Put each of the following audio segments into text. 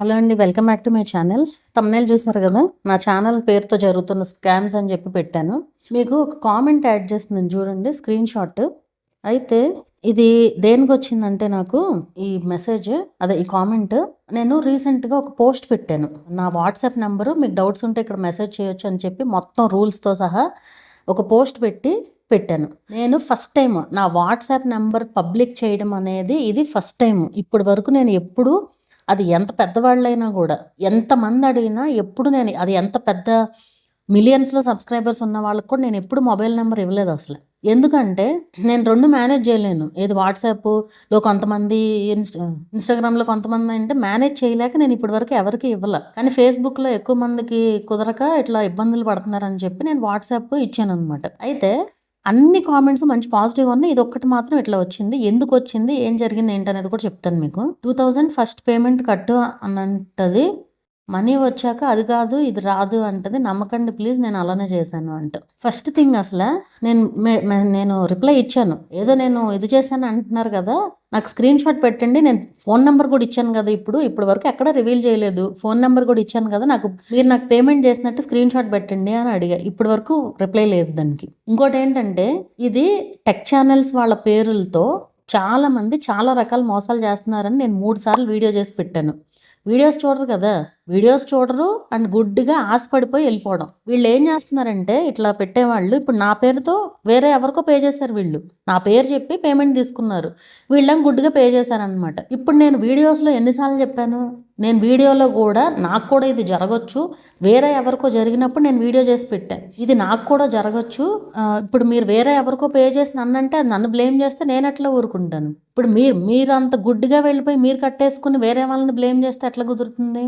Hello అండి, welcome back to my channel. Thumbnail చూసారు కదా, నా ఛానల్ పేరుతో జరుగుతున్న స్కామ్స్ అని చెప్పి పెట్టాను. మీకు ఒక కామెంట్ యాడ్ చేస్తున్నాను చూడండి, స్క్రీన్ షాట్. అయితే ఇది దేనికి వచ్చిందంటే, నాకు ఈ మెసేజ్ అదే ఈ కామెంట్, నేను రీసెంట్గా ఒక పోస్ట్ పెట్టాను. నా వాట్సాప్ నెంబరు, మీకు డౌట్స్ ఉంటే ఇక్కడ మెసేజ్ చేయొచ్చు అని చెప్పి మొత్తం రూల్స్తో సహా ఒక పోస్ట్ పెట్టాను. నేను ఫస్ట్ టైం నా వాట్సాప్ నెంబర్ పబ్లిక్ చేయడం అనేది ఇది ఫస్ట్ టైం. ఇప్పటి వరకు నేను ఎప్పుడు, అది ఎంత పెద్దవాళ్ళైనా కూడా, ఎంతమంది అడిగినా ఎప్పుడు నేను, అది ఎంత పెద్ద మిలియన్స్లో సబ్స్క్రైబర్స్ ఉన్న వాళ్ళకి కూడా నేను ఎప్పుడు మొబైల్ నెంబర్ ఇవ్వలేదు అసలు. ఎందుకంటే నేను రెండు మేనేజ్ చేయలేను. ఏది వాట్సాప్లో కొంతమంది, ఇన్స్టాగ్రామ్లో కొంతమంది అంటే మేనేజ్ చేయలేక నేను ఇప్పటి వరకు ఎవరికి ఇవ్వలే. కానీ ఫేస్బుక్లో ఎక్కువ మందికి కుదరక ఇట్లా ఇబ్బందులు పడుతున్నారని చెప్పి నేను వాట్సాప్ ఇచ్చాను అనమాట. అయితే అన్ని కామెంట్స్ మంచి పాజిటివ్గా ఉన్నాయి. ఇది ఒక్కటి మాత్రం ఇట్లా వచ్చింది. ఎందుకు వచ్చింది, ఏం జరిగింది, ఏంటనేది కూడా చెప్తాను మీకు. 2000 ఫస్ట్ పేమెంట్ కట్టు అని అంటది, మనీ వచ్చాక అది కాదు ఇది రాదు అంటది, నమ్మకండి ప్లీజ్, నేను అలానే చేశాను అంట. ఫస్ట్ థింగ్ అసలు నేను రిప్లై ఇచ్చాను. ఏదో నేను ఇది చేశాను అంటున్నారు కదా, నాకు స్క్రీన్ షాట్ పెట్టండి, నేను ఫోన్ నెంబర్ కూడా ఇచ్చాను కదా, ఇప్పుడు వరకు ఎక్కడ రివీల్ చేయలేదు, ఫోన్ నెంబర్ కూడా ఇచ్చాను కదా, మీరు నాకు పేమెంట్ చేసినట్టు స్క్రీన్ షాట్ పెట్టండి అని అడిగా. ఇప్పటి వరకు రిప్లై లేదు దానికి. ఇంకోటి ఏంటంటే, ఇది టెక్ ఛానల్స్ వాళ్ళ పేరులతో చాలామంది చాలా రకాల మోసాలు చేస్తున్నారని నేను 3 సార్లు వీడియో చేసి పెట్టాను. వీడియోస్ చూడరు కదా, వీడియోస్ చూడరు అండ్ గుడ్డిగా ఆశపడిపోయి వెళ్ళిపోవడం. వీళ్ళు ఏం చేస్తున్నారంటే, ఇట్లా పెట్టేవాళ్ళు ఇప్పుడు నా పేరుతో వేరే ఎవరికో పే చేశారు. వీళ్ళు నా పేరు చెప్పి పేమెంట్ తీసుకున్నారు, వీళ్ళని గుడ్డిగా పే చేశారనమాట. ఇప్పుడు నేను వీడియోస్లో ఎన్నిసార్లు చెప్పాను, నేను వీడియోలో కూడా నాకు కూడా ఇది జరగచ్చు, వేరే ఎవరికో జరిగినప్పుడు నేను వీడియో చేసి పెట్టాను, ఇది నాకు కూడా జరగచ్చు. ఇప్పుడు మీరు వేరే ఎవరికో పే చేసి నన్నంటే అది నన్ను బ్లేమ్ చేస్తే నేను ఎట్లా ఊరుకుంటాను? ఇప్పుడు మీరు అంత గుడ్డిగా వెళ్ళిపోయి మీరు కట్టేసుకుని వేరే వాళ్ళని బ్లేమ్ చేస్తే ఎట్లా కుదురుతుంది?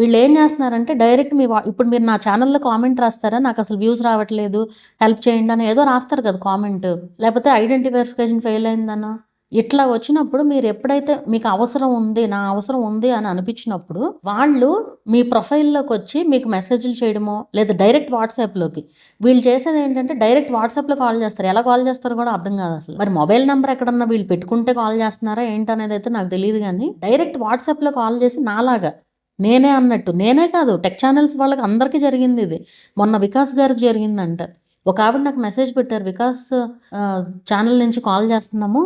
వీళ్ళు ఏం చేస్తున్నారంటే, డైరెక్ట్ ఇప్పుడు మీరు నా ఛానల్లో కామెంట్ రాస్తారా, నాకు అసలు వ్యూస్ రావట్లేదు హెల్ప్ చేయండి అని ఏదో రాస్తారు కదా కామెంట్, లేకపోతే ఐడెంటిటీ వెరిఫికేషన్ ఫెయిల్ అయిందనో. ఇట్లా వచ్చినప్పుడు మీరు ఎప్పుడైతే మీకు అవసరం ఉంది, నా అవసరం ఉంది అని అనిపించినప్పుడు, వాళ్ళు మీ ప్రొఫైల్లోకి వచ్చి మీకు మెసేజ్లు చేయడమో లేదా డైరెక్ట్ వాట్సాప్లోకి, వీళ్ళు చేసేది ఏంటంటే డైరెక్ట్ వాట్సాప్లో కాల్ చేస్తారు. ఎలా కాల్ చేస్తారో కూడా అర్థం కాదు అసలు. మరి మొబైల్ నెంబర్ ఎక్కడన్నా వీళ్ళు పెట్టుకుంటే కాల్ చేస్తున్నారా ఏంటనేది అయితే నాకు తెలియదు, కానీ డైరెక్ట్ వాట్సాప్లో కాల్ చేసి నాలాగా నేనే అన్నట్టు, నేనే కాదు టెక్ ఛానల్స్ వాళ్ళకి అందరికీ జరిగింది ఇది. మొన్న వికాస్ గారికి జరిగిందంట. ఒక ఆవిడ నాకు మెసేజ్ పెట్టారు, వికాస్ ఛానల్ నుంచి కాల్ చేస్తున్నాము,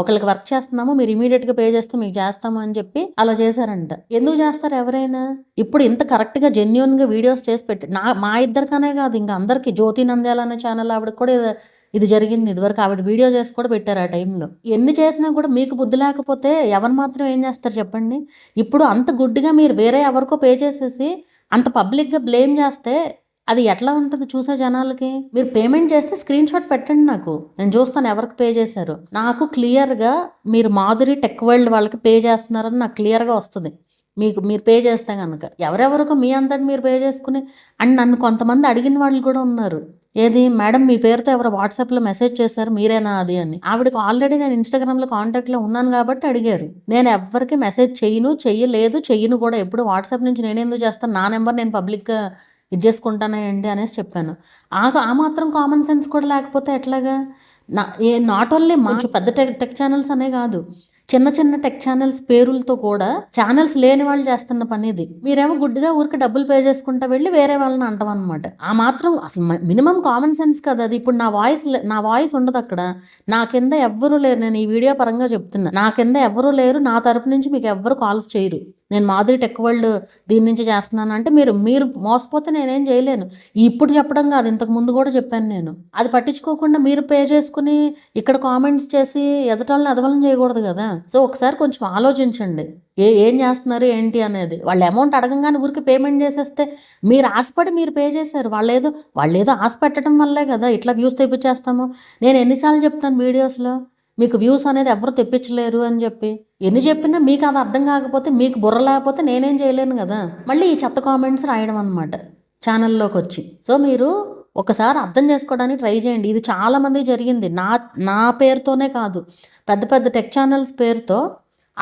ఒకరికి వర్క్ చేస్తున్నాము, మీరు ఇమీడియట్గా పే చేస్తే మీకు చేస్తాము అని చెప్పి అలా చేశారంట. ఎందుకు చేస్తారు ఎవరైనా? ఇప్పుడు ఇంత కరెక్ట్గా జెన్యున్గా వీడియోస్ చేసి పెట్టి మా ఇద్దరికనే కాదు, ఇంకా అందరికీ, జ్యోతి నంద్యాల అనే ఛానల్ ఆవిడకి కూడా ఇది జరిగింది. ఇదివరకు ఆవిడ వీడియో చేసి కూడా పెట్టారు ఆ టైంలో. ఎన్ని చేసినా కూడా మీకు బుద్ధి లేకపోతే ఎవరు మాత్రం ఏం చేస్తారు చెప్పండి? ఇప్పుడు అంత గుడ్డిగా మీరు వేరే ఎవరికో పే చేసేసి అంత పబ్లిక్గా బ్లేమ్ చేస్తే అది ఎట్లా ఉంటుంది చూసే జనాలకి? మీరు పేమెంట్ చేస్తే స్క్రీన్ షాట్ పెట్టండి, నాకు నేను చూస్తాను ఎవరికి పే చేశారు. నాకు క్లియర్గా మీరు మాధురి టెక్ వరల్డ్ వాళ్ళకి పే చేస్తున్నారని నాకు క్లియర్గా వస్తుంది. మీరు పే చేస్తే కనుక ఎవరెవరికో మీ అంతటి మీరు పే చేసుకుని, అండ్ నన్ను కొంతమంది అడిగిన వాళ్ళు కూడా ఉన్నారు, ఏది మేడం మీ పేరుతో ఎవరో వాట్సాప్లో మెసేజ్ చేశారు మీరేనా అది అని. ఆవిడకి ఆల్రెడీ నేను ఇన్స్టాగ్రామ్లో కాంటాక్ట్లో ఉన్నాను కాబట్టి అడిగారు. నేను ఎవరికి మెసేజ్ చెయ్యను కూడా. ఎప్పుడు వాట్సాప్ నుంచి నేను ఎందుకు చేస్తాను, నా నెంబర్ నేను పబ్లిక్గా ఇది చేసుకుంటానండి అనేసి చెప్పాను. ఆ మాత్రం కామన్ సెన్స్ కూడా లేకపోతే ఎట్లాగా? నాట్ ఓన్లీ పెద్ద టెక్ ఛానల్స్ అనే కాదు, చిన్న చిన్న టెక్ ఛానల్స్ పేరులతో కూడా ఛానల్స్ లేని వాళ్ళు చేస్తున్న పని ఇది. మీరేమో గుడ్డిగా ఊరికి డబ్బులు పే చేసుకుంటా వెళ్ళి వేరే వాళ్ళని అంటాం అనమాట. ఆ మాత్రం అసలు మినిమం కామన్ సెన్స్ కదా అది. ఇప్పుడు నా వాయిస్ ఉండదు అక్కడ, నా కింద ఎవ్వరూ లేరు, నేను ఈ వీడియో పరంగా చెప్తున్నా, నా కింద ఎవరూ లేరు, నా తరపు నుంచి మీకు ఎవ్వరు కాల్స్ చేయరు, నేను మాధురి టెక్ వరల్డ్ దీని నుంచి చేస్తున్నాను అంటే మీరు మోసపోతే నేనేం చేయలేను. ఇప్పుడు చెప్పడం కాదు, ఇంతకు ముందు కూడా చెప్పాను నేను. అది పట్టించుకోకుండా మీరు పే చేసుకుని ఇక్కడ కామెంట్స్ చేసి ఎదటాలని అదవలం చేయకూడదు కదా. సో ఒకసారి కొంచెం ఆలోచించండి, ఏం చేస్తున్నారు ఏంటి అనేది. వాళ్ళు అమౌంట్ అడగంగానే ఊరికి పేమెంట్ చేసేస్తే మీరు ఆశపడి మీరు పే చేశారు, వాళ్ళేదో ఆశ పెట్టడం వల్లే కదా ఇట్లా వ్యూస్ తెప్పించేస్తాము. నేను ఎన్నిసార్లు చెప్తాను వీడియోస్లో, మీకు వ్యూస్ అనేది ఎవరు తెప్పించలేరు అని చెప్పి. ఎన్ని చెప్పినా మీకు అది అర్థం కాకపోతే, మీకు బుర్ర లేకపోతే నేనేం చేయలేను కదా. మళ్ళీ ఈ చెత్త కామెంట్స్ రాయడం అనమాట ఛానల్లోకి వచ్చి. సో మీరు ఒకసారి అర్థం చేసుకోవడానికి ట్రై చేయండి. ఇది చాలామంది జరిగింది, నా పేరుతోనే కాదు, పెద్ద పెద్ద టెక్ ఛానల్స్ పేరుతో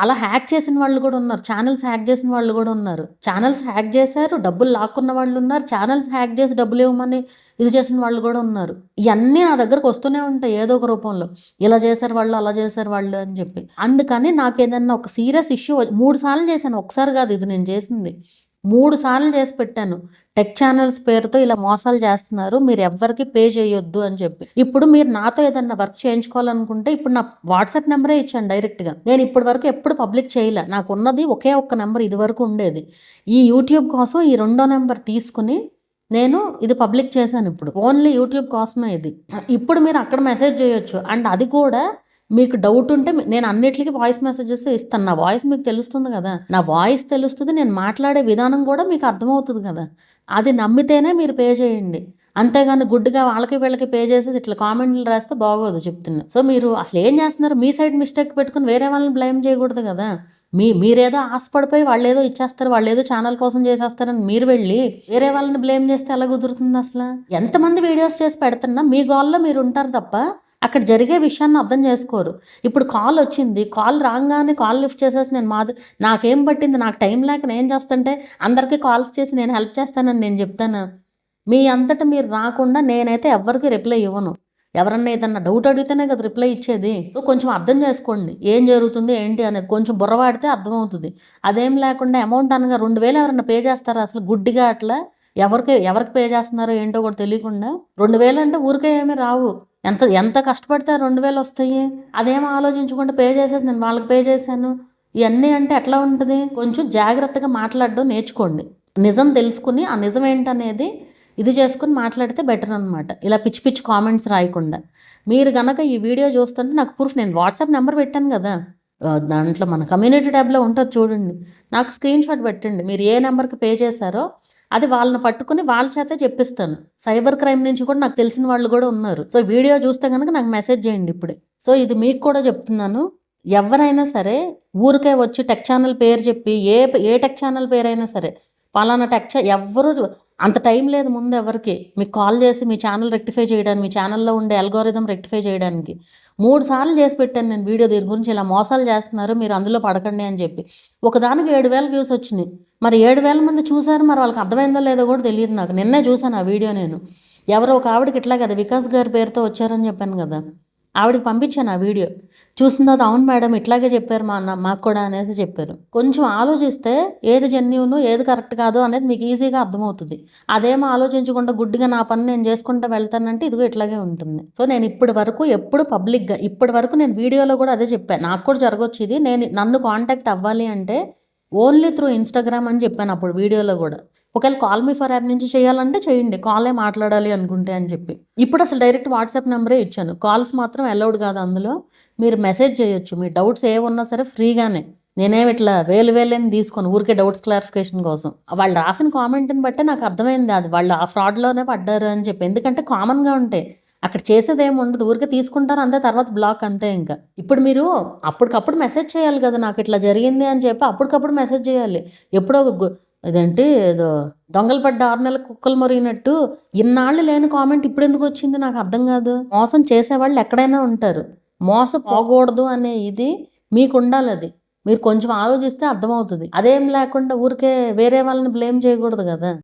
అలా హ్యాక్ చేసిన వాళ్ళు కూడా ఉన్నారు. ఛానల్స్ హ్యాక్ చేసిన వాళ్ళు కూడా ఉన్నారు. ఛానల్స్ హ్యాక్ చేశారు, డబ్బులు లాక్కున్న వాళ్ళు ఉన్నారు. ఛానల్స్ హ్యాక్ చేసి డబ్బులు ఇవ్వమని ఇది చేసిన వాళ్ళు కూడా ఉన్నారు. ఇవన్నీ నా దగ్గరకు వస్తూనే ఉంటాయి ఏదో ఒక రూపంలో. ఇలా చేశారు వాళ్ళు, అలా చేశారు వాళ్ళు అని చెప్పి. అందుకని నాకు ఏదన్నా ఒక సీరియస్ ఇష్యూ 3 సార్లు చేశాను. ఒకసారి కాదు ఇది నేను చేసింది. 3 సార్లు చేసి పెట్టాను. టెక్ ఛానల్స్ పేరుతో ఇలా మోసాలు చేస్తున్నారు, మీరు ఎవ్వరికి పే చేయొద్దు అని చెప్పి. ఇప్పుడు మీరు నాతో ఏదన్నా వర్క్ చేయించుకోవాలనుకుంటే ఇప్పుడు నా వాట్సాప్ నెంబరే ఇచ్చాను డైరెక్ట్గా. నేను ఇప్పటి వరకు ఎప్పుడు పబ్లిక్ చేయలే. నాకు ఉన్నది ఒకే ఒక్క నెంబర్ ఇది వరకు ఉండేది. ఈ యూట్యూబ్ కోసం ఈ 2వ నెంబర్ తీసుకుని నేను ఇది పబ్లిక్ చేశాను. ఇప్పుడు ఓన్లీ యూట్యూబ్ కోసమే ఇది. ఇప్పుడు మీరు అక్కడ మెసేజ్ చేయొచ్చు. అండ్ అది కూడా మీకు డౌట్ ఉంటే నేను అన్నిటికీ వాయిస్ మెసేజెస్ ఇస్తాను. నా వాయిస్ మీకు తెలుస్తుంది కదా, నా వాయిస్ తెలుస్తుంది, నేను మాట్లాడే విధానం కూడా మీకు అర్థమవుతుంది కదా. అది నమ్మితేనే మీరు పే చేయండి. అంతేగాని గుడ్డుగా వాళ్ళకి వీళ్ళకి పే చేసేసి ఇట్లా కామెంట్లు రాస్తే బాగోదు చెప్తున్నా. సో మీరు అసలు ఏం చేస్తున్నారు? మీ సైడ్ మిస్టేక్ పెట్టుకుని వేరే వాళ్ళని బ్లేమ్ చేయకూడదు కదా. మీరేదో ఆశపడిపోయి వాళ్ళు ఏదో ఇచ్చేస్తారు, వాళ్ళు ఏదో ఛానల్ కోసం చేసేస్తారని మీరు వెళ్ళి వేరే వాళ్ళని బ్లేమ్ చేస్తే ఎలా కుదురుతుంది? అసలు ఎంతమంది వీడియోస్ చేసి పెడుతున్నా మీ గోల్లో మీరు ఉంటారు తప్ప అక్కడ జరిగే విషయాన్ని అర్థం చేసుకోరు. ఇప్పుడు కాల్ వచ్చింది, కాల్ రాగానే కాల్ లిఫ్ట్ చేసేసి నేను నాకేం పట్టింది, నాకు టైం లేక నేను చేస్తుంటే అందరికీ కాల్స్ చేసి నేను హెల్ప్ చేస్తానని నేను చెప్తాను. మీ అంతటా మీరు రాకుండా నేనైతే ఎవరికి రిప్లై ఇవ్వను. ఎవరన్నా ఏదన్నా డౌట్ అడిగితేనే కదా రిప్లై ఇచ్చేది. సో కొంచెం అర్థం చేసుకోండి ఏం జరుగుతుంది ఏంటి అనేది. కొంచెం బుర్రవాడితే అర్థమవుతుంది. అదేం లేకుండా అమౌంట్ అనగా 2000 ఎవరన్నా పే చేస్తారా అసలు గుడ్డిగా? అట్లా ఎవరికి పే చేస్తున్నారో ఏంటో కూడా తెలియకుండా 2000 అంటే ఊరికే ఏమీ రావు. ఎంత కష్టపడితే 2000 వస్తాయి. అదేమో ఆలోచించకుండా పే చేసేసి నేను వాళ్ళకి పే చేశాను ఇవన్నీ అంటే ఎట్లా ఉంటుంది? కొంచెం జాగ్రత్తగా మాట్లాడడం నేర్చుకోండి. నిజం తెలుసుకుని ఆ నిజం ఏంటనేది ఇది చేసుకుని మాట్లాడితే బెటర్ అనమాట. ఇలా పిచ్చి పిచ్చి కామెంట్స్ రాయకుండా. మీరు కనుక ఈ వీడియో చూస్తుంటే నాకు ప్రూఫ్, నేను వాట్సాప్ నెంబర్ పెట్టాను కదా, దాంట్లో మన కమ్యూనిటీ ట్యాబ్లో ఉంటుంది చూడండి. నాకు స్క్రీన్ షాట్ పెట్టండి. మీరు ఏ నెంబర్కి పే చేశారో అది వాళ్ళని పట్టుకుని వాళ్ళ చేతే చెప్పిస్తాను. సైబర్ క్రైమ్ నుంచి కూడా నాకు తెలిసిన వాళ్ళు కూడా ఉన్నారు. సో వీడియో చూస్తే కనుక నాకు మెసేజ్ చేయండి ఇప్పుడే. సో ఇది మీకు కూడా చెప్తున్నాను. ఎవరైనా సరే ఊరికే వచ్చి టెక్ ఛానల్ పేరు చెప్పి ఏ టెక్ ఛానల్ పేరైనా సరే పలానా ఎవ్వరూ అంత టైం లేదు ముందు ఎవరికి. మీకు కాల్ చేసి మీ ఛానల్ రెక్టిఫై చేయడానికి, మీ ఛానల్లో ఉండే అల్గోరిథం రెక్టిఫై చేయడానికి 3 సార్లు చేసి పెట్టాను నేను వీడియో. దీని గురించి ఇలా మోసాలు చేస్తున్నారు, మీరు అందులో పడకండి అని చెప్పి. ఒకదానికి 7000 వ్యూస్ వచ్చినాయి. మరి 7000 మంది చూసారు, మరి వాళ్ళకి అర్థమైందో లేదో కూడా తెలియదు నాకు. నిన్నే చూసాను ఆ వీడియో నేను. ఎవరో ఒక ఆవిడకి ఇట్లా కదా వికాస్ గారి పేరుతో వచ్చారని చెప్పాను కదా, ఆవిడకి పంపించాను ఆ వీడియో. చూసిన తర్వాత అవును మేడం ఇట్లాగే చెప్పారు మాకు కూడా అనేసి చెప్పారు. కొంచెం ఆలోచిస్తే ఏది జెన్యూను ఏది కరెక్ట్ కాదు అనేది మీకు ఈజీగా అర్థమవుతుంది. అదేమో ఆలోచించకుండా గుడ్డిగా నా పని నేను చేసుకుంటూ వెళ్తానంటే ఇదిగో ఇట్లాగే ఉంటుంది. సో నేను ఎప్పుడు పబ్లిక్గా ఇప్పటి వరకు నేను వీడియోలో కూడా అదే చెప్పాను. నాకు కూడా జరగవచ్చు ఇది. నన్ను కాంటాక్ట్ అవ్వాలి అంటే ఓన్లీ త్రూ ఇన్స్టాగ్రామ్ అని చెప్పాను అప్పుడు వీడియోలో కూడా. ఒకవేళ కాల్ మీ ఫర్ యాప్ నుంచి చేయాలంటే చేయండి, కాలే మాట్లాడాలి అనుకుంటే అని చెప్పి. ఇప్పుడు అసలు డైరెక్ట్ వాట్సాప్ నెంబరే ఇచ్చాను. కాల్స్ మాత్రం అలౌడ్ కాదు అందులో. మీరు మెసేజ్ చేయొచ్చు, మీ డౌట్స్ ఏమున్నా సరే ఫ్రీగానే. నేనేమి ఇట్లా వేలు తీసుకొని ఊరికే డౌట్స్ క్లారిఫికేషన్ కోసం. వాళ్ళు రాసిన కామెంట్ని బట్టే నాకు అర్థమైంది అది వాళ్ళు ఆ ఫ్రాడ్లోనే పడ్డారు అని చెప్పి. ఎందుకంటే కామన్గా ఉంటాయి, అక్కడ చేసేది ఏమి ఉండదు, ఊరికే తీసుకుంటారు అంతే, తర్వాత బ్లాక్ అంతే. ఇంకా ఇప్పుడు మీరు అప్పటికప్పుడు మెసేజ్ చేయాలి కదా, నాకు ఇట్లా జరిగింది అని చెప్పి అప్పటికప్పుడు మెసేజ్ చేయాలి. ఎప్పుడో ఇదేంటి ఏదో దొంగలు పడ్డ 6 నెలల కుక్కలు మొరిగినట్టు ఇన్నాళ్ళు లేని కామెంట్ ఇప్పుడు ఎందుకు వచ్చింది నాకు అర్థం కాదు. మోసం చేసేవాళ్ళు ఎక్కడైనా ఉంటారు, మోసం పోకూడదు అనే ఇది మీకు ఉండాలి. అది మీరు కొంచెం ఆలోచిస్తే అర్థమవుతుంది. అదేం లేకుండా ఊరికే వేరే వాళ్ళని బ్లేమ్ చేయకూడదు కదా.